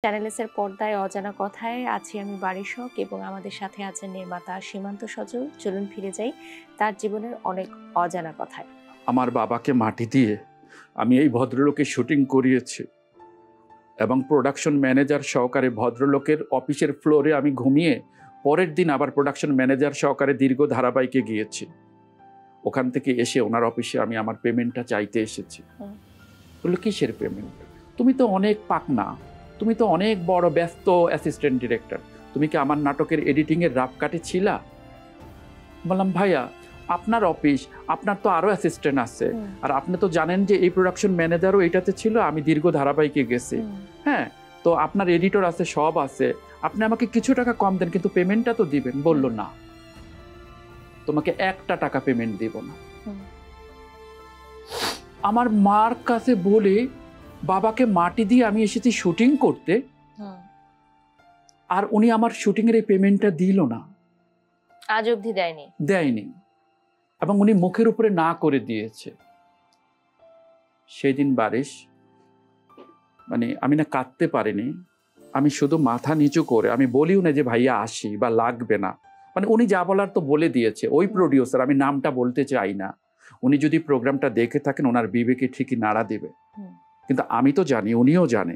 Channels এর পর্দায় অজানা কথায় আছি আমি বারিশক এবং আমাদের সাথে আছেন নির্মাতা সীমান্ত সজল। চলুন ফিরে যাই তার জীবনের অনেক অজানা কথায়। আমার বাবাকে মাটি দিয়ে আমি এই ভদ্রলোকের শুটিং করিয়েছি এবং প্রোডাকশন ম্যানেজার সহকারে ভদ্রলোকের অফিসের ফ্লোরে আমি ঘুমিয়ে পরের দিন আবার প্রোডাকশন ম্যানেজার সহকারে দীর্ঘ ধারাবাহিকে গিয়েছি। ওখান থেকে এসে ওনার অফিসে আমি আমার পেমেন্টটা চাইতে এসেছি। বললো কিসের পেমেন্ট? তুমি তো অনেক পাকনা, তুমি তো অনেক বড় ব্যস্ত অ্যাসিস্ট্যান্ট ডিরেক্টর, তুমি কি আমার নাটকের এডিটিংয়ের রাফ কাটে ছিলা? বললাম ভাইয়া আপনার অফিস, আপনার তো আরো অ্যাসিস্ট্যান্ট আছে, আর আপনি তো জানেন যে এই প্রোডাকশন ম্যানেজারও এটাতে ছিল, আমি দীর্ঘ ধারাবাহিকে গেছি। হ্যাঁ, তো আপনার এডিটর আছে, সব আছে, আপনি আমাকে কিছু টাকা কম দেন কিন্তু পেমেন্টটা তো দিবেন। বলল না, তোমাকে একটা টাকা পেমেন্ট দিব না। আমার মার কাছে বলে বাবাকে মাটি দিয়ে আমি এসেছি শুটিং করতে, আর উনি আমার শুটিং এর এই পেমেন্টটা দিল না, আজ অবধি দেয়নি, এবং উনি মুখের উপরে না করে দিয়েছে। সেই দিন বারিশ, মানে আমি না কাঁদতে পারিনি, আমি শুধু মাথা নিচু করে, আমি বলিও না যে ভাইয়া আসি বা লাগবে না, মানে উনি যা বলার তো বলে দিয়েছে। ওই প্রডিউসার, আমি নামটা বলতে চাই না, উনি যদি প্রোগ্রামটা দেখে থাকেন ওনার বিবেকে ঠিকই নাড়া দেবে, কিন্তু আমি তো জানি, উনিও জানে,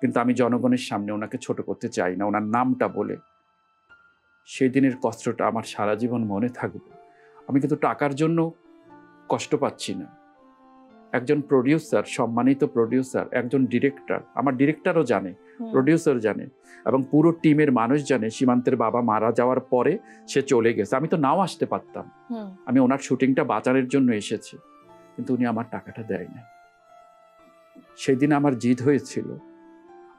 কিন্তু আমি জনগণের সামনে ওনাকে ছোট করতে চাই না ওনার নামটা বলে। সেই দিনের কষ্টটা আমার সারা জীবন মনে থাকবে। আমি কিন্তু টাকার জন্য কষ্ট পাচ্ছি না। একজন প্রডিউসার, সম্মানিত প্রডিউসার, একজন ডিরেক্টর, আমার ডিরেক্টরও জানে, প্রডিউসার জানে, এবং পুরো টিমের মানুষ জানে সীমান্তের বাবা মারা যাওয়ার পরে সে চলে গেছে। আমি তো নাও আসতে পারতাম, আমি ওনার শুটিংটা বাঁচানোর জন্য এসেছি, কিন্তু উনি আমার টাকাটা দেয় না। সেদিন আমার জিদ হয়েছিল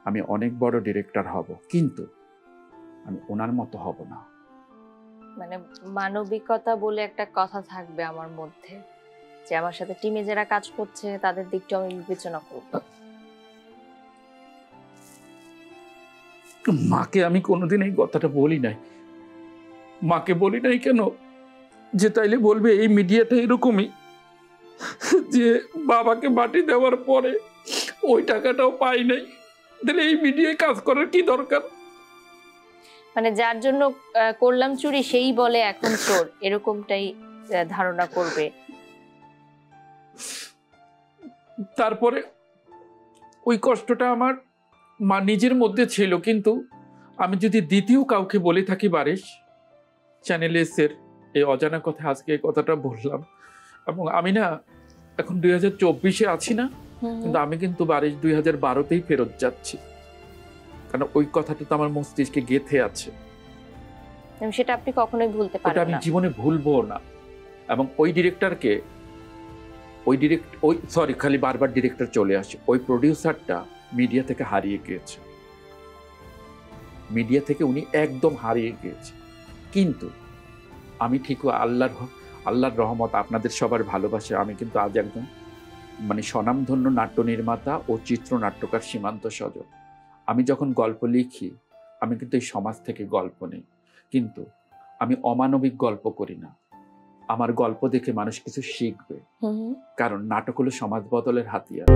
আমি অনেক বড় ডিরেক্টর হব, কিন্তু আমি ওনার মতো হব না। মানে মানবিকতা বলে একটা কথা থাকবে আমার মধ্যে, যে আমার সাথে টিমে যারা কাজ করছে তাদের দিকটা আমি বিবেচনা করব। মাকে আমি কোনোদিন এই কথাটা বলি নাই। মাকে বলি নাই কেন, যে তাইলে বলবে এই মিডিয়াটা এরকমই, যে বাবাকে মাটি দেওয়ার পরে ওই টাকাটাও পাই নাই, তাহলে এই মিডিয়ায় কাজ করার কি দরকার? মানে যার জন্য করলাম চুরি সেই বলে এখন চোর, এরকমটাই ধারণা করবে। তারপরে ওই কষ্টটা আমার মা নিজের মধ্যে ছিল, কিন্তু আমি যদি দ্বিতীয় কাউকে বলে থাকি বারিশ, চ্যানেল এর এই অজানা কথা, আজকে এই কথাটা বললাম, এবং আমি না এখন 2024-এ আছি না, কিন্তু আমি কিন্তু বারিশ 2012-তেই ফেরত যাচ্ছি, কারণ ওই কথাটা তো আমার মস্তিষ্কে গেঁথে আছে। সেটা আপনি কখনোই ভুলতে পারবেন না, আমি জীবনে ভুলবো না। এবং ওই ডিরেক্টরকে, খালি বারবার ডিরেক্টর চলে আসে, ওই প্রডিউসারটা মিডিয়া থেকে হারিয়ে গিয়েছে, মিডিয়া থেকে উনি একদম হারিয়ে গিয়েছে। কিন্তু আমি ঠিকই আল্লাহর রহমত, আপনাদের সবার ভালোবাসে, আমি কিন্তু আজ একজন মানে স্বনামধন্য নাট্য নির্মাতা ও চিত্রনাট্যকার সীমান্ত সজল। আমি যখন গল্প লিখি, আমি কিন্তু এই সমাজ থেকে গল্প নেই, কিন্তু আমি অমানবিক গল্প করি না। আমার গল্প দেখে মানুষ কিছু শিখবে, কারণ নাটক হলো সমাজ বদলের হাতিয়ার।